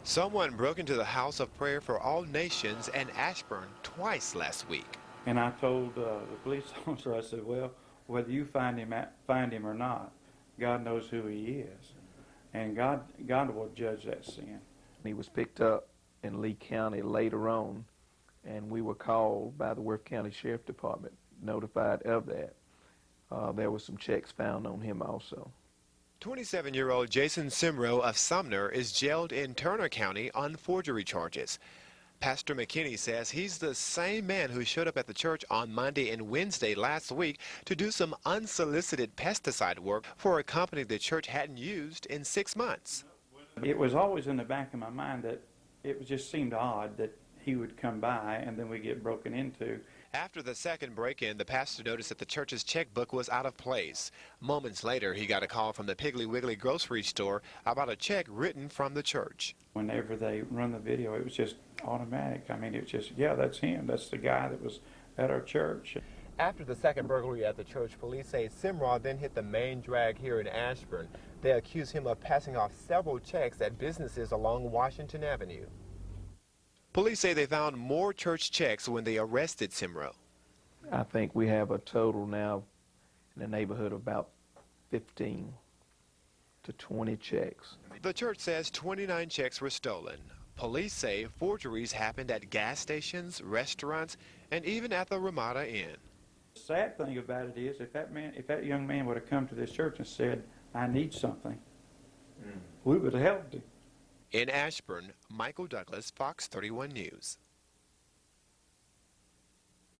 Someone broke into the House of Prayer for All Nations in Ashburn twice last week. And I told the police officer, I said, well, whether you find him or not, God knows who he is. And God will judge that sin. He was picked up in Lee County later on, and we were called by the Worth County Sheriff Department, notified of that. There were some checks found on him also. 27-year-old Jason Simrow of Sumner is jailed in Turner County on forgery charges. Pastor McKinney says he's the same man who showed up at the church on Monday and Wednesday last week to do some unsolicited pesticide work for a company the church hadn't used in 6 months. It was always in the back of my mind that it just seemed odd that he would come by and then we get broken into. After the second break-in, the pastor noticed that the church's checkbook was out of place. Moments later, he got a call from the Piggly Wiggly grocery store about a check written from the church. Whenever they run the video, it was just automatic. I mean, it was just, yeah, that's him. That's the guy that was at our church. After the second burglary at the church, police say Simrow then hit the main drag here in Ashburn. They accuse him of passing off several checks at businesses along Washington Avenue. Police say they found more church checks when they arrested Simrow. I think we have a total now in the neighborhood of about 15 to 20 checks. The church says 29 checks were stolen. Police say forgeries happened at gas stations, restaurants, and even at the Ramada Inn. The sad thing about it is if that young man would have come to this church and said, I need something, we would have helped him. In Ashburn, Michael Douglas, Fox 31 News.